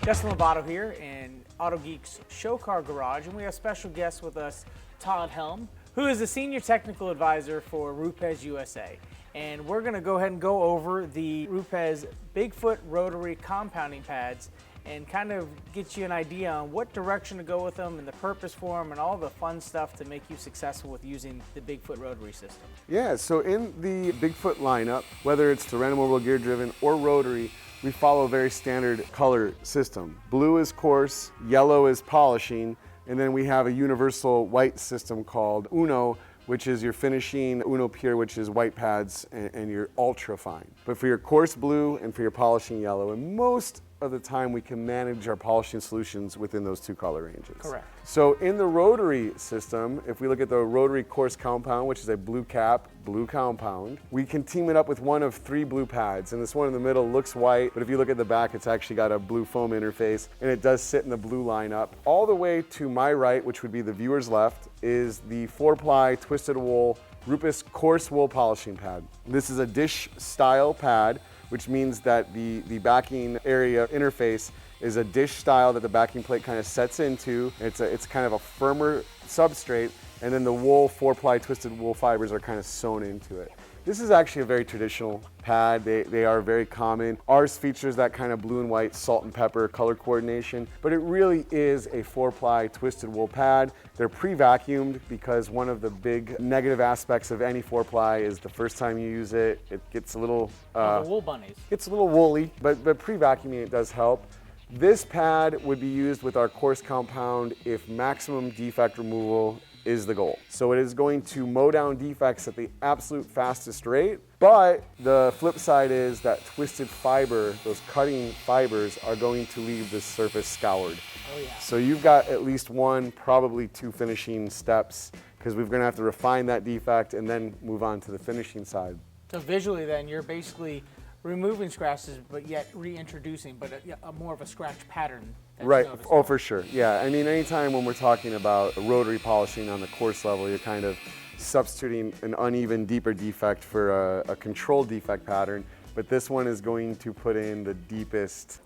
Justin Lovato here in Autogeek's Show Car Garage, and we have special guests with us, Todd Helm, who is the Senior Technical Advisor for Rupes USA. And we're going to go ahead and go over the Rupes Bigfoot Rotary compounding pads and kind of get you an idea on what direction to go with them and the purpose for them and all the fun stuff to make you successful with using the Bigfoot Rotary system. Yeah, so in the Bigfoot lineup, whether it's the random orbital gear driven or rotary, we follow a very standard color system. Blue is coarse, yellow is polishing, and then we have a universal white system called Uno, which is your finishing, Uno Pure, which is white pads, and your ultra fine. But for your coarse blue and for your polishing yellow, and most of the time we can manage our polishing solutions within those two color ranges. Correct. So in the rotary system, if we look at the rotary coarse compound, which is a blue cap, blue compound, we can team it up with one of three blue pads. And this one in the middle looks white, but if you look at the back, it's actually got a blue foam interface, and it does sit in the blue lineup. All the way to my right, which would be the viewer's left, is the Four-ply twisted wool Rupes coarse wool polishing pad. This is a dish style pad, which means that the backing area interface is a dish style that the backing plate kind of sets into. It's kind of a firmer substrate, and then the wool, four-ply twisted wool fibers are kind of sewn into it. This is actually a very traditional pad. They are very common. Ours features that kind of blue and white salt and pepper color coordination, but it really is a four-ply twisted wool pad. They're pre-vacuumed because one of the big negative aspects of any four-ply is the first time you use it, it gets a little The wool bunnies. It's a little woolly, but pre-vacuuming it does help. This pad would be used with our coarse compound if maximum defect removal is the goal. So it is going to mow down defects at the absolute fastest rate, but the flip side is that twisted fiber, those cutting fibers, are going to leave the surface scoured. Oh yeah. So you've got at least one, probably two finishing steps, because we're gonna have to refine that defect and then move on to the finishing side. So visually then, you're basically removing scratches, but yet reintroducing, but a more of a scratch pattern. Right, oh for sure, yeah. I mean, anytime when we're talking about rotary polishing on the coarse level, you're kind of substituting an uneven, deeper defect for a controlled defect pattern. But this one is going to put in the deepest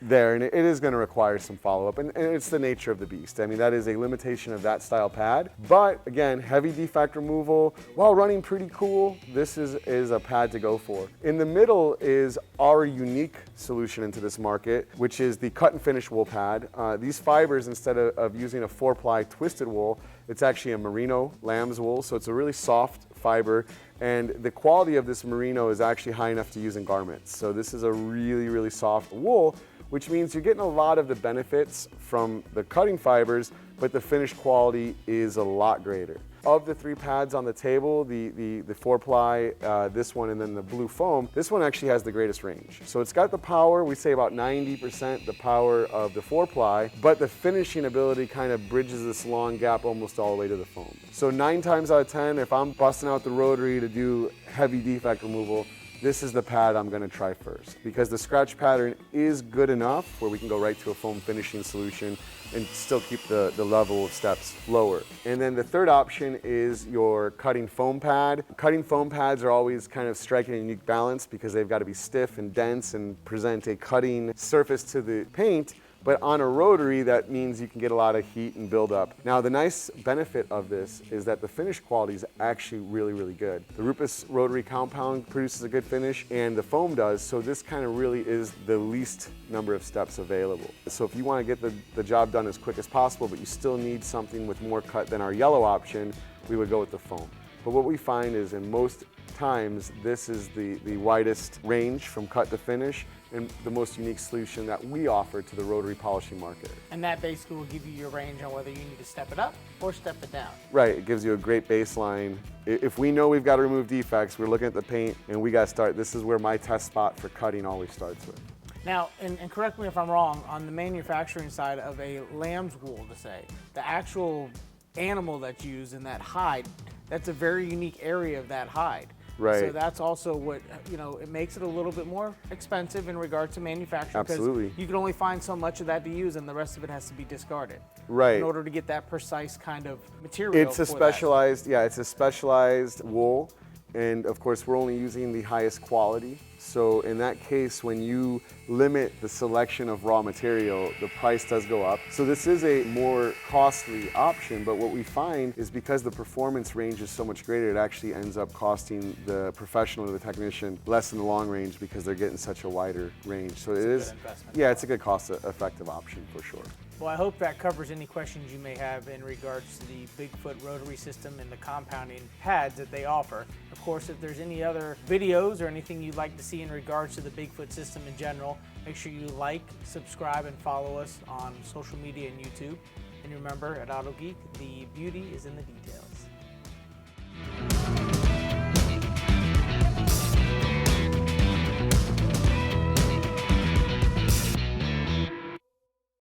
there, and it is going to require some follow-up, and it's the nature of the beast. I mean, that is a limitation of that style pad. But again, heavy defect removal, while running pretty cool, this is a pad to go for. In the middle is our unique solution into this market, which is the cut and finish wool pad. These fibers, instead of using a four-ply twisted wool, it's actually a merino lamb's wool, so it's a really soft fiber, and the quality of this merino is actually high enough to use in garments. So this is a really, really soft wool, which means you're getting a lot of the benefits from the cutting fibers, but the finished quality is a lot greater. Of the three pads on the table, the four-ply, this one, and then the blue foam, this one actually has the greatest range. So it's got the power, we say about 90% the power of the four-ply, but the finishing ability kind of bridges this long gap almost all the way to the foam. So 9 times out of 10, if I'm busting out the rotary to do heavy defect removal, this is the pad I'm going to try first, because the scratch pattern is good enough where we can go right to a foam finishing solution and still keep the level of steps lower. And then the third option is your cutting foam pad. Cutting foam pads are always kind of striking a unique balance because they've got to be stiff and dense and present a cutting surface to the paint. But on a rotary, that means you can get a lot of heat and buildup. Now, the nice benefit of this is that the finish quality is actually really, really good. The Rupes rotary compound produces a good finish, and the foam does, so this kind of really is the least number of steps available. So if you want to get the job done as quick as possible, but you still need something with more cut than our yellow option, we would go with the foam. But what we find is in most times, this is the widest range from cut to finish, and the most unique solution that we offer to the rotary polishing market. And that basically will give you your range on whether you need to step it up or step it down. Right, it gives you a great baseline. If we know we've got to remove defects, we're looking at the paint and we got to start. This is where my test spot for cutting always starts with. Now, and correct me if I'm wrong, on the manufacturing side of a lamb's wool, to say, the actual animal that's used in that hide, that's a very unique area of that hide. Right. So that's also what, it makes it a little bit more expensive in regard to manufacturing. Absolutely. Because you can only find so much of that to use and the rest of it has to be discarded. Right. In order to get that precise kind of material. It's a specialized, it's a specialized wool. And of course, we're only using the highest quality. So in that case, when you limit the selection of raw material, the price does go up. So this is a more costly option, but what we find is because the performance range is so much greater, it actually ends up costing the professional or the technician less in the long range because they're getting such a wider range. So it is, yeah, it's a good cost-effective option for sure. Well, I hope that covers any questions you may have in regards to the Bigfoot rotary system and the compounding pads that they offer. Of course, if there's any other videos or anything you'd like to see in regards to the Bigfoot system in general, make sure you like, subscribe, and follow us on social media and YouTube. And remember, at Autogeek, the beauty is in the details.